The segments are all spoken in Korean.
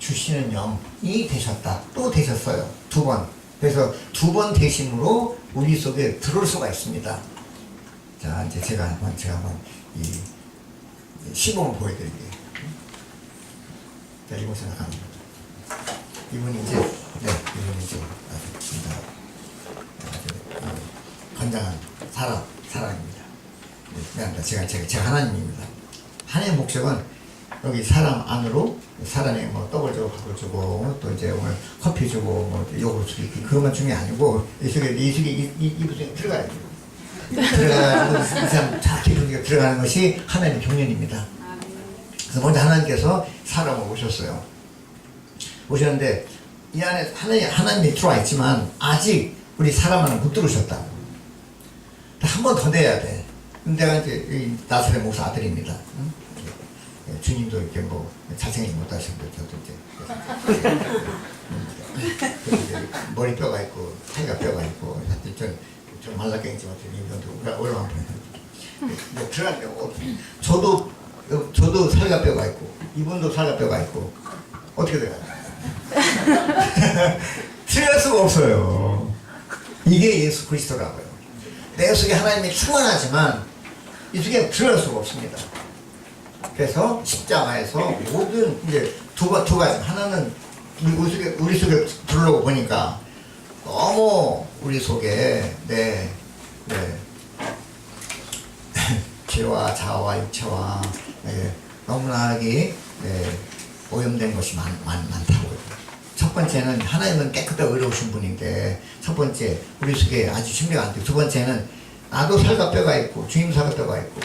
주시는 영이 되셨다. 또 되셨어요. 2번. 그래서 2번 되심으로 우리 속에 들어올 수가 있습니다. 자, 이제 제가 한번 이 시범을 보여드릴게요. 자, 이거 생각합니다. 이분이 이제, 이분이 이제 아주 건장한 사람입니다. 네, 제가 하나님입니다. 하나님의 목적은 여기 사람 안으로 사람이 뭐 떡을 주고 밥을 주고 또 이제 오늘 커피 주고 뭐 요구르트 주고 그것만 중요한 게 아니고 이 속에 이 속에 들어가야 돼요. 들어가고 이 사람 다 깊은 들어가는 것이 하나님의 경륜입니다. 그래서 먼저 하나님께서 사람을 오셨는데 이 안에 하나님이 들어와 있지만 아직 우리 사람 안에 못 들어오셨다. 한 번 더 내야 돼. 내가 이제 나사렛 목사 아들입니다. 응? 주님도 이렇게 뭐 잘생기지 못하시는데 저도 이제 머리뼈가 있고 태가 뼈가 있고 좀 말라깽이지만 이분도 올라온 편이에요. 들어가니까 저도 살갑뼈가 있고 이분도 살갑뼈가 있고 어떻게 돼요? 틀릴 수가 없어요. 이게 예수 그리스도라고요. 내 속에 하나님이 충만하지만 이 속에 들어갈 수가 없습니다. 그래서 십자가에서 모든 이제 두 가지 하나는 우리 속에 들어오고 보니까 너무 우리 속에 죄와 자아와 육체와 너무나게 오염된 것이 많다고요. 첫 번째는 하나님은 깨끗하고 의로우신 분인데 첫 번째 우리 속에 아주 신뢰가 안 돼요. 두 번째는 나도 살과 뼈가 있고 주님 살과 뼈가 있고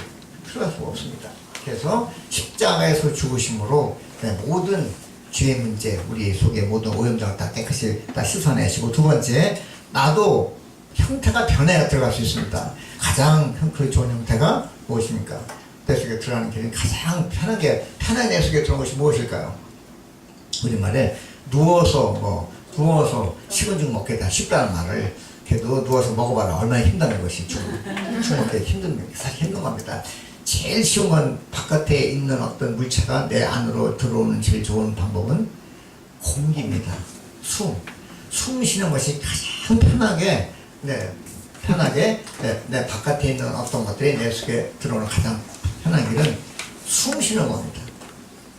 들어갈 수가 없습니다. 그래서 십자가에서 죽으심으로 모든 죄의 문제 우리 속에 모든 오염장을 다 깨끗이 다 씻어내시고 두 번째 나도 형태가 변해야 들어갈 수 있습니다. 가장 그 좋은 형태가 무엇입니까? 내 속에 들어가는 길이 가장 편하게 내 속에 들어온 것이 무엇일까요? 우리말에 누워서 식은 죽 먹겠다 쉽다는 말을 누워서 먹어봐라 얼마나 힘든 것이 죽 먹기 사실 힘든 겁니다. 제일 쉬운 건 바깥에 있는 어떤 물체가 내 안으로 들어오는 제일 좋은 방법은 공기입니다. 숨 쉬는 것이 가장 편하게 내 바깥에 있는 어떤 것들이 내 속에 들어오는 가장 편한 길은 숨 쉬는 겁니다.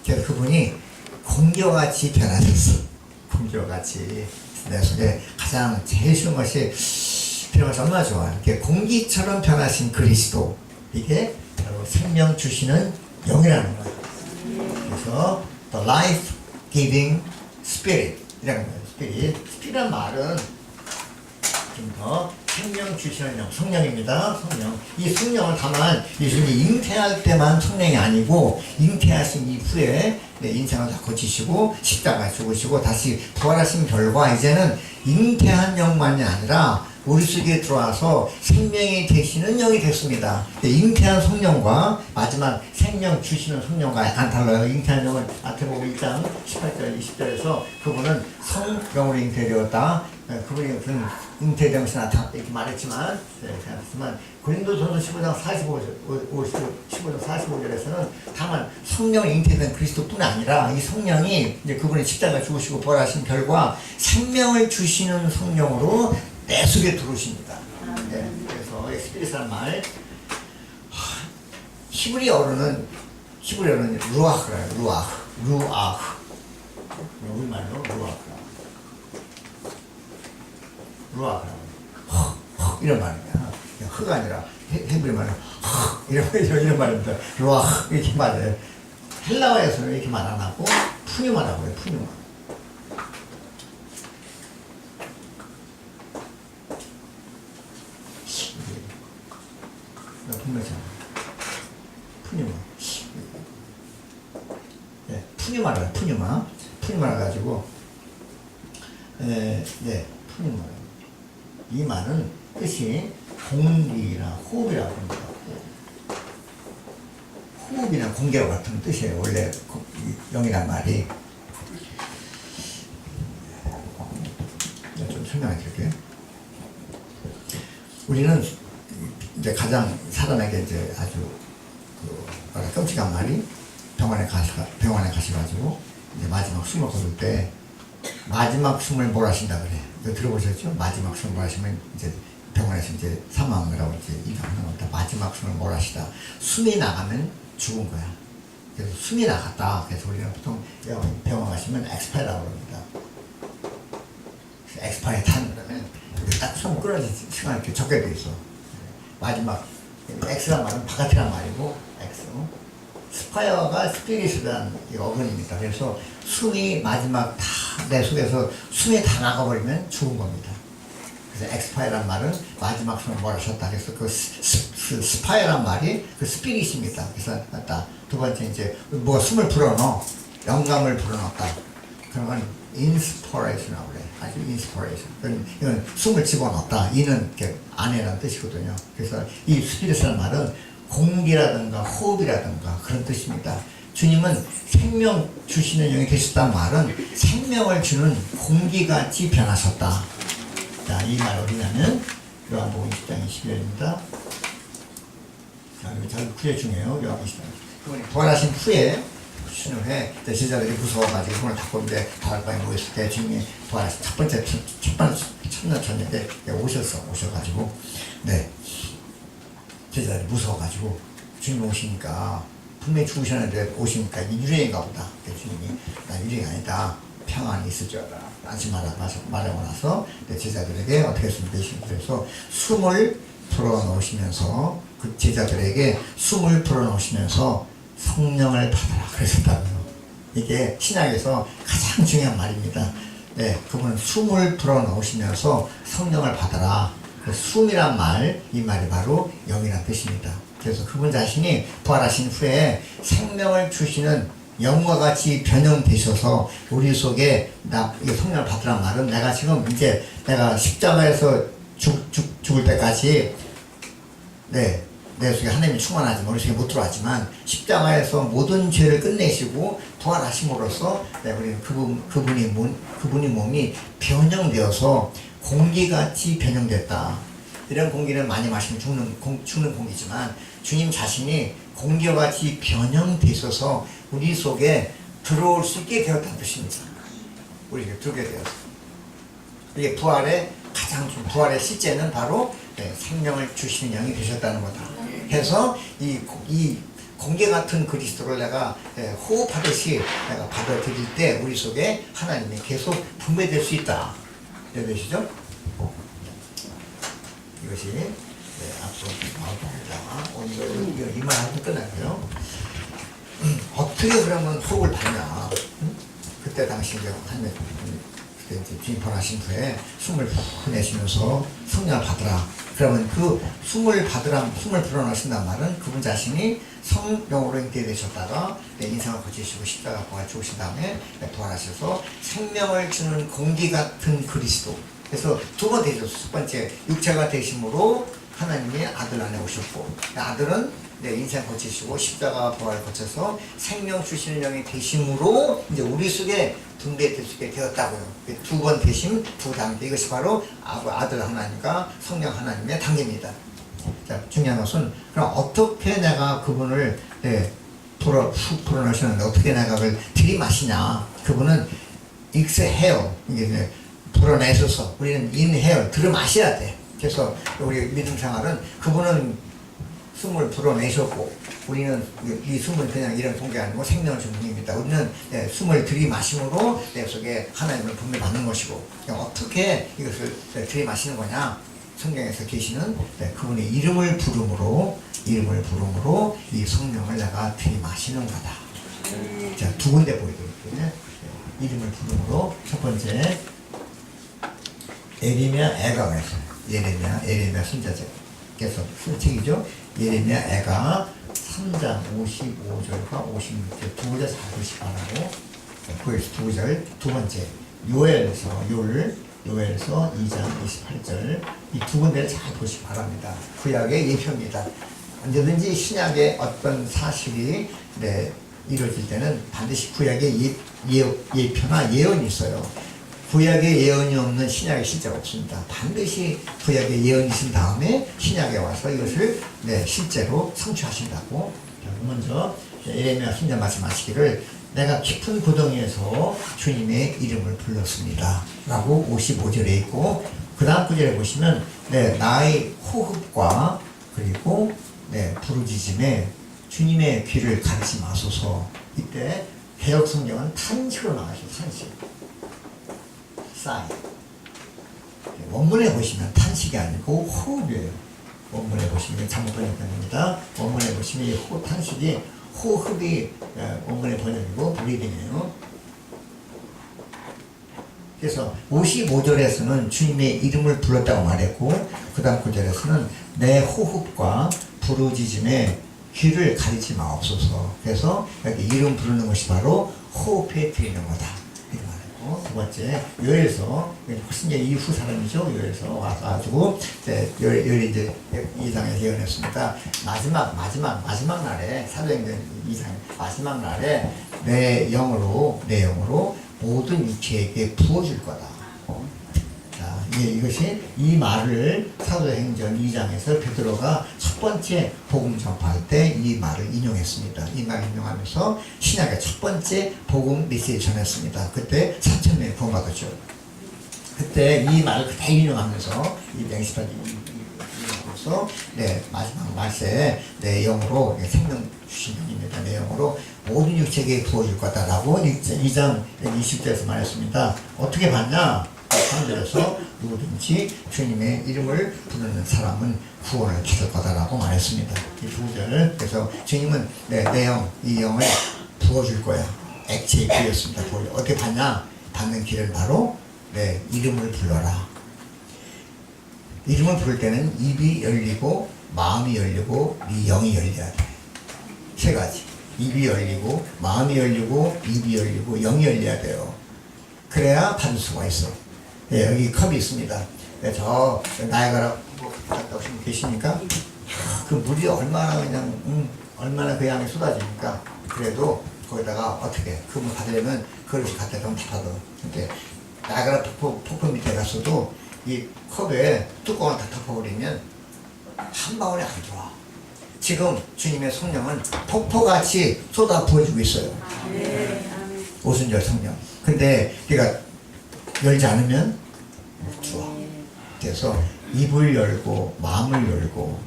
그래서 그분이 공기와 같이 변하셨어. 공기와 같이 내 속에 가장 제일 쉬운 것이 들어가서 얼마나 좋아요. 이렇게 공기처럼 변하신 그리스도 이게 생명 주시는 영이라는 거예요. 그래서 the life giving spirit 이라는 거예요. 스피릿이라는 말은 좀 더 생명 주시는 영, 성령입니다. 성령. 이 성령을 다만 예수님이 잉태할 때만 성령이 아니고 잉태하신 이후에 인생을 다 고치시고 십자가에 죽으시고 다시 부활하신 결과 이제는 잉태한 영만이 아니라 우리 속에 들어와서 생명이 되시는 영이 됐습니다. 잉태한 성령과 마지막 생명 주시는 성령과 안 달라요. 잉태한 영은 마태복음 1장 18절 20절에서 그분은 성령으로 잉태되었다. 그분이 잉태된 것이 나타났다 이렇게 말했지만 고린도전서 15장 45절에서는 다만 성령 잉태된 그리스도뿐 아니라 이 성령이 이제 그분이 십자가에 죽으시고 부활하신 결과 생명을 주시는 성령으로 내 속에 들어오십니다. 그래서 스피릿이라는 말 히브리어로는 루아흐라요. 루아흐 우리말로 루아흐라고 이런 말이야. 흐가 아니라 헤브리 말로 이런 말입니다. 루아흐 이렇게 말해요. 헬라어에서는 이렇게 말 안 하고 푸뉴마라고 해요. 푸뉴마. 푸뉴마라 가지고 푸뉴마. 이 말은 뜻이 공기나 호흡이라고 합니다. 호흡이나 공기와 같은 뜻이에요. 원래 영이란 말이. 좀 설명해 드릴게요. 우리는 이제 가장 사람에게 이제 아주 끔찍한 말이 병원에 가셔가지고 이제 마지막 숨을 거둘 때 마지막 숨을 몰아쉰다 그래. 이거 들어보셨죠? 마지막 숨을 몰아쉬면 이제 병원에서 이제 사망을 하고 이제 이상하는 겁니다. 마지막 숨을 몰아쉬다. 숨이 나가면 죽은 거야. 그래서 숨이 나갔다. 그래서 우리가 보통 병원 가시면 엑스파이라고 그럽니다. 엑스파이어 타임 그러면 딱 손 끊어진 시간이 이렇게 적게 돼 있어. 마지막 X란 말은 바깥이란 말이고 X. 스파이어가 스피릿이라는 어근입니다. 그래서 숨이 마지막 다 내 속에서 숨이 다 나가버리면 죽은 겁니다. 그래서 엑스파이어란 말은 마지막 숨을 몰아쉬었다. 그래서 그 스파이어란 말이 그 스피릿입니다. 그래서 맞다. 두 번째 이제 뭐가 숨을 불어넣어 영감을 불어넣었다. 그러면 인스퍼레이션이라고 그래. 아주 인스퍼레이션. 이건 숨을 집어넣었다. 이는 이렇게 안에라는 뜻이거든요. 그래서 이 스피릿이라는 말은 공기라든가 호흡이라든가 그런 뜻입니다. 주님은 생명 주시는 영이 되셨다는 말은 생명을 주는 공기같이 변하셨다. 자, 이 말 어디냐면 요한복음 20장 21절입니다. 자, 이거 잘 구절 중에요. 요한복음 20장. 그분이 부활하신 후에 주신 후에 제자들이 무서워가지고 손을 닫고 이제 바닷가에 모였을 때 주님이 부활하신 첫날 저녁 때 오셔가지고 네 제자들이 무서워가지고 주님 오시니까 분명히 죽으셨는데 오시니까 유령인가 보다. 주님이 나 유령이 아니다. 평안이 있을 줄 알아. 안심하라 말하고 나서 제자들에게 어떻게 했습니까? 그래서 숨을 불어넣으시면서 그 제자들에게 숨을 불어넣으시면서 성령을 받아라 그러셨다고요. 이게 신약에서 가장 중요한 말입니다. 네, 그분은 숨을 불어넣으시면서 성령을 받아라. 숨이란 말, 이 말이 바로 영이란 뜻입니다. 그래서 그분 자신이 부활하신 후에 생명을 주시는 영과 같이 변형되셔서 우리 속에 이 성령을 받으란 말은 내가 지금 이제 내가 십자가에서 죽을 때까지 네, 내 속에 하나님이 충만하지만 우리 속에 못 들어왔지만 십자가에서 모든 죄를 끝내시고 부활하심으로써 네, 우리는 그분이 몸이 변형되어서 공기같이 변형됐다. 이런 공기는 많이 마시면 죽는 공기지만 주님 자신이 공기와 같이 변형되셔서 우리 속에 들어올 수 있게 되었다는 뜻입니다. 우리가 들게 되었어. 이게 부활의 부활의 실제는 바로 생명을 주시는 영이 되셨다는 거다. 해서 이 공기 같은 그리스도를 내가 호흡하듯이 내가 받아들일 때 우리 속에 하나님이 계속 분배될 수 있다. 이해되시죠? 이것이 앞으로 나올 겁니다. 오늘 이만 하고 끝나고요. 어떻게 그러면 호흡을 받냐? 그때 당시 이제 그때 이제 주님 부활하신 후에 숨을 푹 내쉬면서 성령을 받으라. 그러면 그 숨을 불어넣으신다는 말은 그분 자신이 성령으로 잉태되셨다가 인생을 거치시고 십자가 부활 죽으신 다음에 부활하셔서 생명을 주는 공기 같은 그리스도. 그래서 두 번 되죠. 첫 번째 육체가 되심으로 하나님이 아들 안에 오셨고 아들은 인생 거치시고 십자가 부활 거쳐서 생명 주시는 영이 되심으로 이제 우리 속에 분배될 수 있게 되었다고요. 두 번 되심 두 단계. 이것이 바로 아들 하나님과 성령 하나님의 단계입니다. 자, 중요한 것은 그럼 어떻게 내가 그분을 훅 불어넣으셨는데 어떻게 내가 그걸 들이마시냐. 그분은 exhale 이게 불어내셔서 우리는 inhale 들이마셔야 돼. 그래서 우리 믿음 생활은 그분은 숨을 불어내셨고 우리는 이 숨은 그냥 이런 동기가 아니고 생명을 주는 힘입니다. 우리는 숨을 들이마심으로 내 속에 하나님을 분별받는 것이고 어떻게 이것을 들이마시는 거냐. 성경에서 계시는 그분의 이름을 부름으로 이 성령을 내가 들이마시는 거다. 자, 두 군데 보여드릴게요. 이름을 부름으로 첫 번째 에레미야 애가 그랬어요. 에레미야 선지자께서 쓴 책이죠. 에레미야 애가 3장 55절과 56절 두 구절 잘 보시기 바라고 두 구절. 두 번째 요엘서 2장 28절 이 두 군데를 잘 보시기 바랍니다. 구약의 예표입니다. 언제든지 신약의 어떤 사실이 이루어질 때는 반드시 구약의 예표나 예언이 있어요. 구약의 예언이 없는 신약의 실제가 없습니다. 반드시 구약의 예언이신 다음에 신약에 와서 이것을 실제로 성취하신다고. 먼저 에레미야 선지자 말씀하시기를 내가 깊은 고덩이에서 주님의 이름을 불렀습니다 라고 55절에 있고, 그 다음 구절에 보시면 나의 호흡과 그리고 부르짖음에 주님의 귀를 가리지 마소서. 이때 개역 성경은 탄식으로 나가죠. 탄식. 싸이. 원문에 보시면 탄식이 아니고 호흡이에요. 원문에 보시면 잘못 번역됩니다. 원문에 보시면 이 탄식이 호흡이 원문의 번역이고 브리딩이에요. 그래서 55절에서는 주님의 이름을 불렀다고 말했고, 그 다음 구절에서는 내 호흡과 부르짖음에 귀를 가리지 마옵소서. 그래서 여기 이름 부르는 것이 바로 호흡에 드리는 거다 이렇게 말했고, 두 번째 요엘서, 훨씬 이후 사람이죠. 요엘서 와가지고 요엘 이제 2장에 예언했습니다. 마지막 날에, 사도행전 2장 마지막 날에 내 영으로 모든 육체에게 부어줄 거다. 자, 이것이 이 말을 사도행전 2장에서 베드로가 첫 번째 복음 전파할 때 이 말을 인용했습니다. 이 말을 인용하면서 신약의 첫 번째 복음 메시지 전했습니다. 그때 3,000명이 구원받았죠. 그때 이 말을 그대로 인용하면서 이 맹시판 인용하면서 마지막 말세 내 영으로 생명 주신 분입니다. 내 영으로 모든 육체에게 부어줄 거다라고 2장 20절에서 말했습니다. 어떻게 봤냐? 3절에서 누구든지 주님의 이름을 부르는 사람은 구원을 받을 거다라고 말했습니다. 이 두 절. 그래서 주님은 내 영, 이 영을 부어줄 거야. 액체에 부었습니다. 어떻게 받냐? 받는 길은 바로 내 이름을 불러라. 이름을 부를 때는 입이 열리고 마음이 열리고 네 영이 열려야 돼. 세 가지. 입이 열리고 마음이 열리고 입이 열리고 영이 열려야 돼요. 그래야 받을 수가 있어. 여기 컵이 있습니다. 저 나이아가라 갔다 오신 분 계시니까 그 물이 얼마나 얼마나 그 양이 쏟아지니까, 그래도 거기다가 어떻게 그 물 받으려면 그릇을 갖다 대면 다 받아. 근데 나이아가라 폭포 밑에 갔어도 이 컵에 뚜껑을 다 덮어버리면 한 방울이 안 들어와. 지금 주님의 성령은 폭포같이 쏟아 부어주고 있어요. 오순절 성령. 근데 걔가 열지 않으면 죽어. 그래서 입을 열고 마음을 열고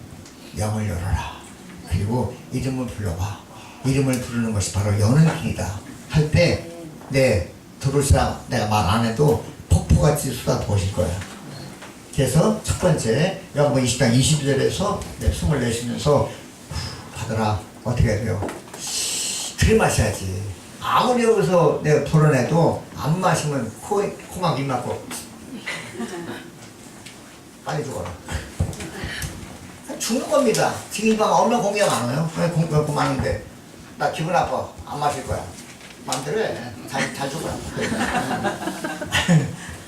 영을 열어라. 그리고 이름을 불러봐. 이름을 부르는 것이 바로 여는 길이다 할 때 들어오시라 내가 말 안 해도 폭포같이 쏟아 부으실 거야. 그래서 첫 번째 요한복음 20장 22절에서 숨을 내쉬면서 받으라. 어떻게 해야 돼요? 들이마셔야지. 아무리 여기서 내가 토론해도 안 마시면 코막 입 막고 빨리 죽어라. 죽는 겁니다. 지금 이 방 얼마나 공기가 많아요? 공기 많은데 나 기분 나빠. 안 마실 거야. 마음대로 해. 잘 죽어라.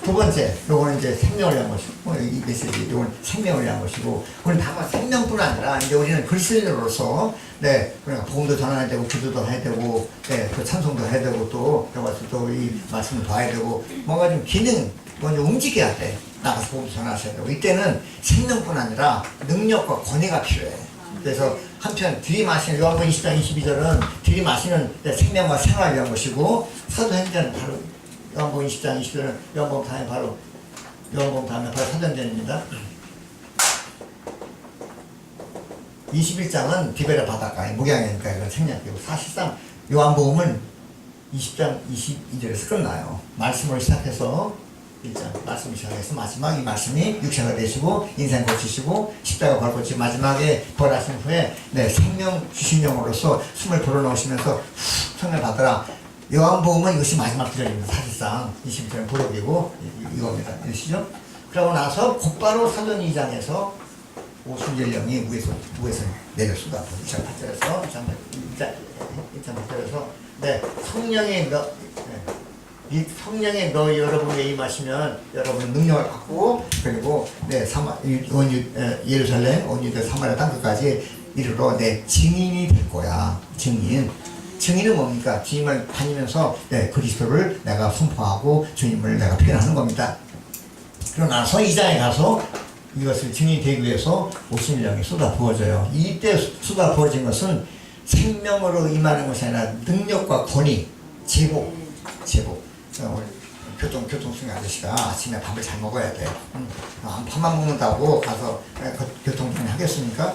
두 번째, 요거는 이제 생명을 위한 것이고, 이 메시지, 요거는 생명을 위한 것이고, 우리는 다만 생명뿐 아니라, 이제 우리는 그리스도인으로서, 그러니까 복음도 전해야 되고, 기도도 해야 되고, 또 찬송도 해야 되고, 또 이 말씀을 봐야 되고, 뭔가 좀 기능, 먼저 움직여야 돼. 나가서 복음 전하셔야 되고, 이때는 생명뿐 아니라 능력과 권위가 필요해. 그래서 한편 들이마시는 요한복음 20장 22절은 들이마시는 생명과 생활을 위한 것이고, 사도행전은 바로 요한복음 20장 20절은 요한복음 다음에 바로 사도행전입니다. 21장은 디베라 바닷가의 목양이니까 이건 생략이고, 사실상 요한복음은 20장 22절에서 끝나요. 말씀을 시작해서 1장 말씀을 시작해서 마지막 이 말씀이 육체가 되시고 인생 고치시고 십자가 발고치 마지막에 벌하신 후에 생명 주신 영으로서 숨을 불어넣으시면서 성령 받으라. 요한복음은 이것이 마지막 구절입니다. 사실상 22절은 부록이고 이겁니다. 이러시죠? 그러고 나서 곧바로 사도행 2장에서 오순절 영이 위에서 내렸습니다. 2장 8절에서 성령의 너 여러분에게 임하시면 여러분은 능력을 받고, 그리고 예루살렘 온 유대 사마리아 땅끝까지 이르러 내 증인이 될 거야. 증인은 뭡니까? 주님을 다니면서 그리스도를 내가 선포하고 주님을 내가 표현하는 겁니다. 그러고 나서 2장에 가서 이것을 증인이 되기 위해서 오순절 영이 쏟아 부어져요. 이때 쏟아 부어진 것은 생명으로 임하는 것이 아니라 능력과 권위, 제복. 우리 교통수행 아저씨가 아침에 밥을 잘 먹어야 돼. 밥만 먹는다고 가서 교통수행 하겠습니까?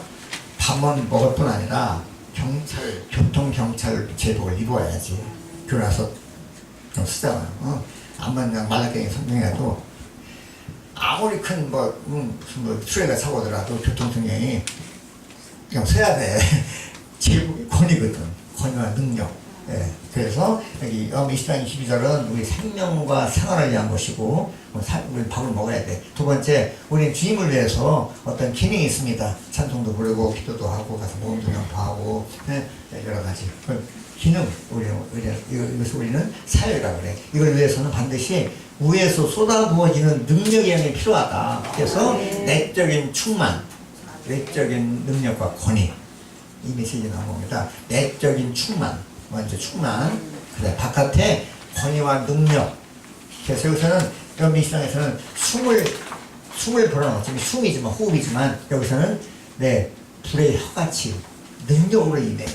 밥만 먹을 뿐 아니라 교통경찰 제복을 입어야지. 그러나서 좀 쓰잖아요. 암만 그냥 말라깽이 선생이라도 아무리 큰 무슨 트레이가 차고 오더라도 교통수행이 그냥 써야 돼. 제복이 권위거든. 권위와 능력. 예, 그래서 여기 20장 22절은 우리 생명과 생활을 위한 것이고 우리 밥을 먹어야 돼. 두 번째, 우리는 주님을 위해서 어떤 기능이 있습니다. 찬송도 부르고 기도도 하고 가서 모험도 하고 여러 가지 기능, 이것을 우리는 사역이라고 그래. 이걸 위해서는 반드시 위에서 쏟아부어지는 능력이 형이 필요하다. 그래서 내적인 충만, 내적인 능력과 권위, 이 메시지 나온 겁니다. 내적인 충만, 먼저 충만, 그래 바깥에 권위와 능력. 그래서 여기서는 여기 시장에서는 숨을 불어넣어. 지금 숨이지만 호흡이지만 여기서는 불의 혀같이 능력으로 임해.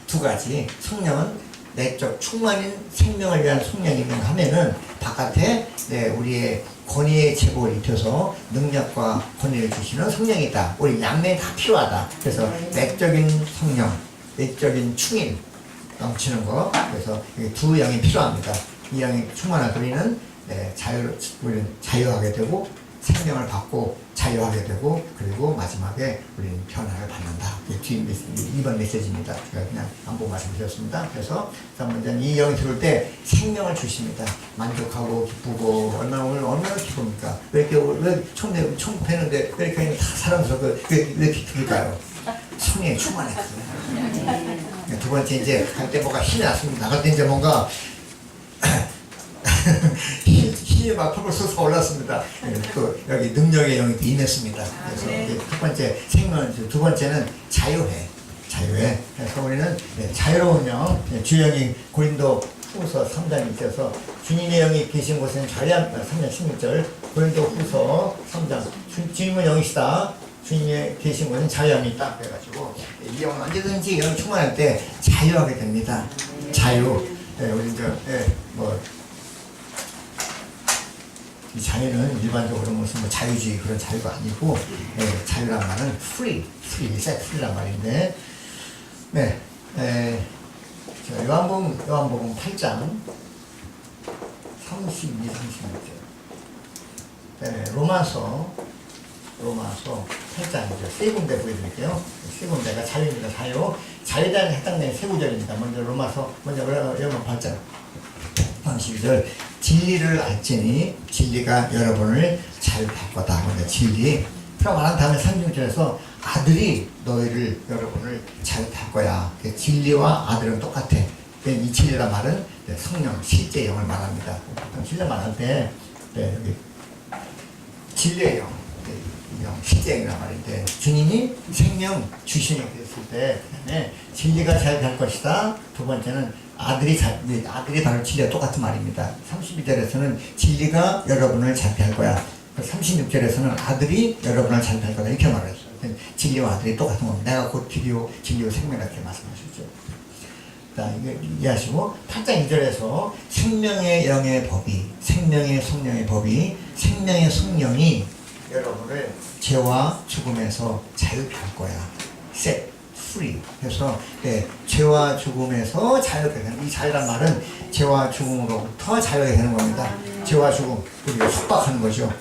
두 가지. 성령은 내적 충만인 생명을 위한 성령이면 하면은 바깥에 우리의 권위의 제복을 입혀서 능력과 권위를 주시는 성령이다. 우리 양면이 다 필요하다. 그래서 내적인 성령, 내적인 충인 넘치는 거. 그래서 두 양이 필요합니다. 이 양이 충만한 우리는 우리는 자유하게 되고 생명을 받고 자유하게 되고 그리고 마지막에 우리는 변화를 받는다. 이게 이번 메시지입니다. 제가 그냥 안보 말씀드렸습니다. 그래서 먼저 이 영이 들어올 때 생명을 주십니다. 만족하고 기쁘고 얼마나 기쁩니까? 왜 총 패는데 왜 이렇게 다 사람스럽고 왜 이렇게 기쁠까요? 성령이 충만했거든요. 두 번째 이제 갈 때 뭔가 힘이 났습니다. 나갈 때 이제 뭔가 힘이 막 펄펄 솟아 올랐습니다. 또 여기 능력의 영이 임했습니다. 그래서 이제 첫 번째 생명, 두 번째는 자유회. 그래서 우리는 자유로운 영, 주영이 고린도 후서 3장에 있어서 주님의 영이 계신 곳에는 자유함, 3장 16절 고린도 후서 3장 주님은 영이시다. 주님의 계신 곳은 자유함이 있다. 그래가지고 이 영은 언제든지 영 충만할 때 자유하게 됩니다. 자유. 우리 이제 이 자유는 일반적으로 무슨 자유주의 그런 자유가 아니고 자유란 말은 free란 말인데 요한복음 8장 32, 36절 로마서 8장이죠. 세 군데 보여드릴게요. 세 군데가 자유입니다. 자유에 해당되는 세 구절입니다. 먼저 요한 8장 32절 진리를 알지니 진리가 여러분을 자유할 거다. 먼저 진리 그럼 말한 다음에 36절에서 아들이 여러분을 자유할 거야. 진리와 아들은 똑같아. 이 진리란 말은 성령, 실제 영을 말합니다. 진리 말할 때 여기 진리의 영, 실제 영이란 말인데 주님이 생명 주시는 됐을 때 진리가 자유할 것이다. 두 번째는 아들이 바로 진리와 똑같은 말입니다. 32절에서는 진리가 여러분을 자유할 거야. 36절에서는 아들이 여러분을 자유할 거다. 이렇게 말했어요. 진리와 아들이 똑같은 겁니다. 내가 곧 진리요 생명이라 이렇게 말씀하셨죠. 자, 이거 이해하시고 8장 2절에서 생명의 영의 법이, 생명의 성령의 법이, 생명의 성령이 여러분을 죄와 죽음에서 자유케 할 거야. set free. 그래서 죄와 죽음에서 자유케 되는, 이 자유란 말은 죄와 죽음으로부터 자유하게 되는 겁니다. 죄와 죽음, 우리가 숙박하는 거죠.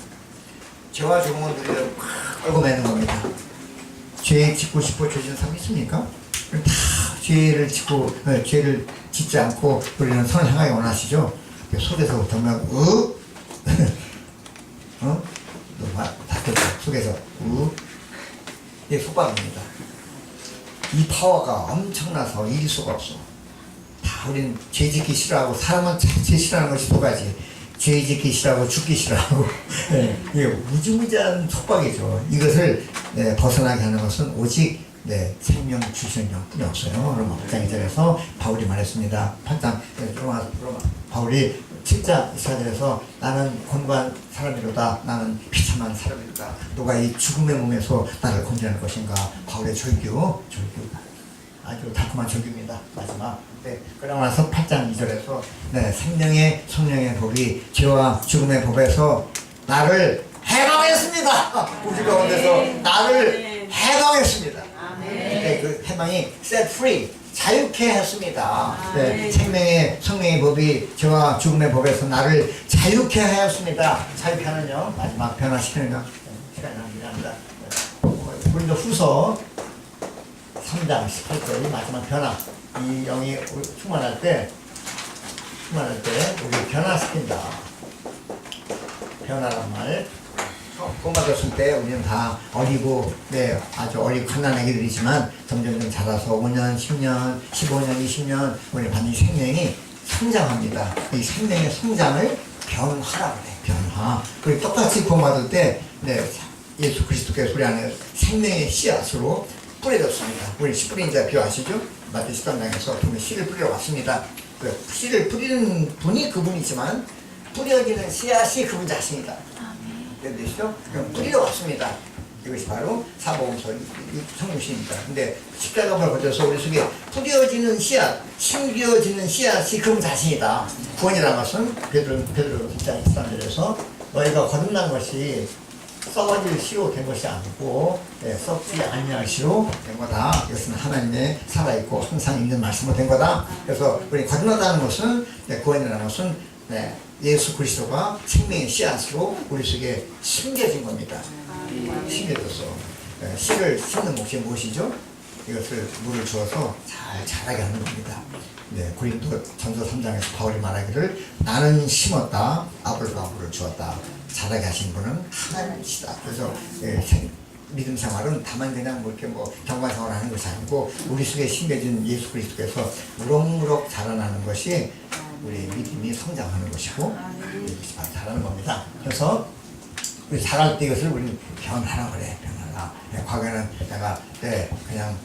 죄와 죽음은 우리가 막 끌고 매는 겁니다. 죄 짓고 싶어 죄 짓는 사람 있습니까? 다 죄를 짓지 않고 우리는 선을 향하기 원하시죠. 속에서부터 막 속에서 이게 속박입니다. 이 파워가 엄청나서 이길 수가 없어. 다 우리는 죄 짓기 싫어하고, 사람은 죄 싫어하는 것이 두 가지. 죄 짓기 싫어하고 죽기 싫어하고 이게 무지무지한 속박이죠. 이것을 벗어나게 하는 것은 오직 생명 주시는 영뿐이 없어요. 로마 8장 2절에서 바울이 말했습니다. 8장 로마 바울이 7장 4절에서 나는 곤고한 사람이로다. 나는 비참한 사람이로다. 누가 이 죽음의 몸에서 나를 건져낼 것인가. 바울의 절규 아주 달콤한 절규입니다. 마지막 네, 그러고 나서 8장 2절에서 네, 생명의 성령의 법이 죄와 죽음의 법에서 나를 해방했습니다. 우리 가운데서 나를 해방했습니다. 네, 그 해방이 set free, 자유케 했습니다. 네, 생명의 성령의 법이 죄와 죽음의 법에서 나를 자유케 하였습니다. 자유케 하는요, 마지막 변화시키는 거 시간이 납니다. 우리도 후서 3장 18절 마지막 변화, 이 영이 충만할 때 우리 변화시킨다. 변화란 말. 꼬마였을 때 우리는 다 어리고, 네, 아주 어리고 갓난 애기들이지만 점점 자라서 5년, 10년, 15년, 20년 우리 반드시 생명이 성장합니다. 이 생명의 성장을 변화라고 해. 변화. 그리고 똑같이 구원받을 때, 네, 예수 그리스도께서 우리 안에 생명의 씨앗으로 뿌려졌습니다. 우리 씨 뿌린 자 기억하시죠? 마태 13장에서 분명히 씨를 뿌리러 왔습니다. 그 씨를 뿌리는 분이 그분이지만 뿌려지는 씨앗이 그분 자신이다. 되시죠? 그럼 뿌리러 왔습니다. 이것이 바로 사복음서 성령신입니다. 근데 십자가를 거쳐서 우리 속에 뿌려지는 씨앗, 심겨지는 씨앗이 그분 자신이다. 구원이라는 것은 베드로 10장 13절에서 너희가 거듭난 것이 썩어질 씨로 된 것이 아니고, 네, 썩지 아니할 씨로 된 거다. 이것은 하나님의 살아있고 항상 있는 말씀으로 된 거다. 그래서 우리 거듭나다는 것은, 네, 구원이라는 것은, 네, 예수 그리스도가 생명의 씨앗으로 우리 속에 심겨진 겁니다. 심겨져서, 네, 씨를 심는 몫이 무엇이죠? 이것을 물을 주어서 잘 자라게 하는 겁니다. 네, 고린도 전서 3장에서 바울이 말하기를 나는 심었다, 아브라함과 물을 주었다. 자라게 하신 분은 하나님이시다. 그래서 믿음 생활은 다만 그냥 뭐 이렇게 뭐 경관 생활을 하는 것이 아니고 우리 속에 심겨진 예수 그리스도께서 무럭무럭 자라나는 것이 우리 믿음이 성장하는 것이고 이것이 바로 자라는 겁니다. 그래서 우리 자랄 때 이것을 우리는 변화라 그래. 변화라. 과거에는 내가 그냥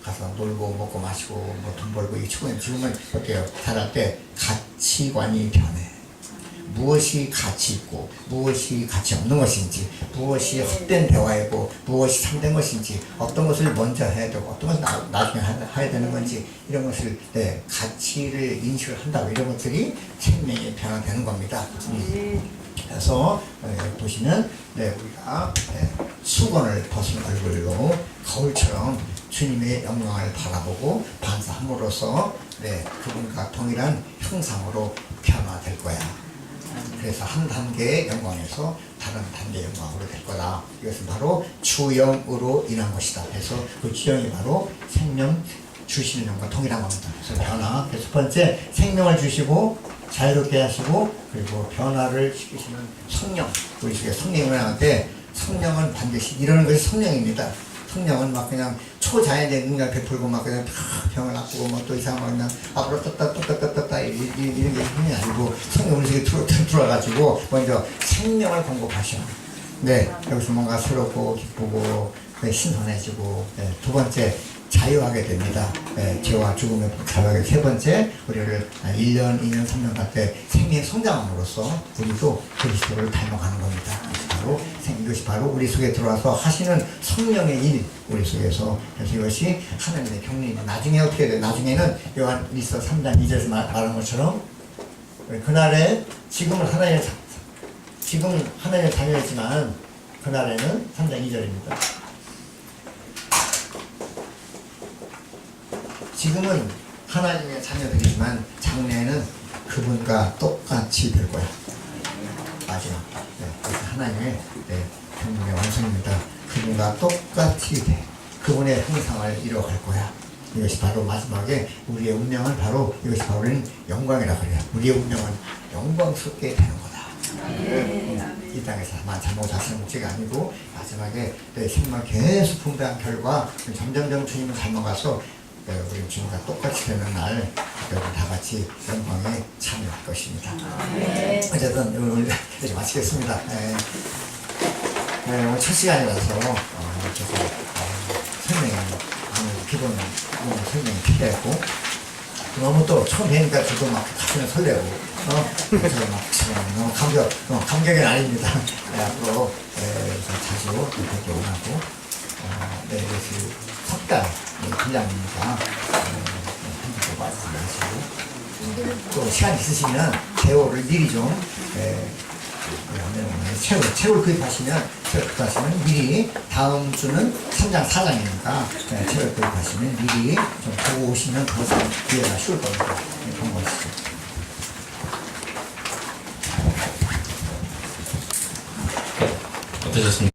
가서 놀고 먹고 마시고 뭐 돈 벌고 이 추구는 지금은 어때요? 자랄 때 가치관이 변해. 무엇이 가치 있고 무엇이 가치 없는 것인지, 무엇이 헛된 대화이고 무엇이 참된 것인지, 어떤 것을 먼저 해야 되고 어떤 것을 나중에 해야 되는 건지, 이런 것을 가치를 인식을 한다고 이런 것들이 생명이 변화되는 겁니다. 그래서 보시면 우리가 수건을 벗은 얼굴로 거울처럼 주님의 영광을 바라보고 반사함으로써 그분과 동일한 형상으로 변화될 거야. 그래서 한 단계의 영광에서 다른 단계의 영광으로 될 거다. 이것은 바로 주영으로 인한 것이다. 그래서 그 주영이 바로 생명 주시는 영과 동일한 겁니다. 그래서 변화. 첫 번째, 생명을 주시고 자유롭게 하시고, 그리고 변화를 시키시는 성령. 우리 속에 성령이 일어날 때 성령은 반드시 이러는 것이 성령입니다. 성령은 막 그냥 초자연의 능력을 베풀고 막 그냥 병을 놔두고 뭐 또 이상한 그냥 앞으로 떴다 이런 게 성령이 아니고, 성령 우리 속에 들어와가지고 먼저 생명을 공급하셔. 네, 여기서 뭔가 새롭고 기쁘고 신선해지고, 두 번째 자유하게 됩니다. 죄와 죽음의 자유하게. 세 번째, 우리를 1년, 2년, 3년 갈 때 생명의 성장함으로써 우리도 그리스도를 닮아가는 겁니다. 이것이 바로 우리 속에 들어와서 하시는 성령의 일, 우리 속에서. 그래서 이것이 하나님의 경륜입니다. 나중에 어떻게 돼요? 나중에는 요한일서 3장 2절에서 말하는 것처럼 그날에 지금 하나님의 자녀이지만 그날에는 3장 2절입니다. 지금은 하나님의 자녀들이지만 장래에는 그분과 똑같이 될 거야. 마지막. 그래서 하나님의 경륜의 완성입니다. 그분과 똑같이 돼. 그분의 형상을 이뤄갈 거야. 이것이 바로 마지막에 우리의 운명은 바로, 이것이 바로 우리는 영광이라고 그래요. 우리의 운명은 영광스럽게 되는 거다. 이 땅에서만 잘못 하시는 문제가 아니고 마지막에 생명 계속 풍부한 결과 점점점 주님을 닮아가서 우리 주님과 똑같이 되는 날 여러분 다 같이 영광에 참여할 것입니다. 어쨌든 오늘 이제 마치겠습니다. 오늘 첫 시간이라서 설명이 기본 설명이 필요했고, 너무 또 처음 뵈니까 저도 막 가슴이 설레고 저도 막 너무 감격이 아닙니다. 앞으로 자주 뵙기 원하고, 이것이 석달 분량입니다. 한번 보고 하시고 또 시간 있으시면 개호를 미리 좀 책을 구입하시면 미리 다음 주는 3장 4장이니까 책을 구입하시면 미리 좀 보고 오시면 더 기회가 쉬울 겁니다. 그런 것이죠. 어떠셨습니까?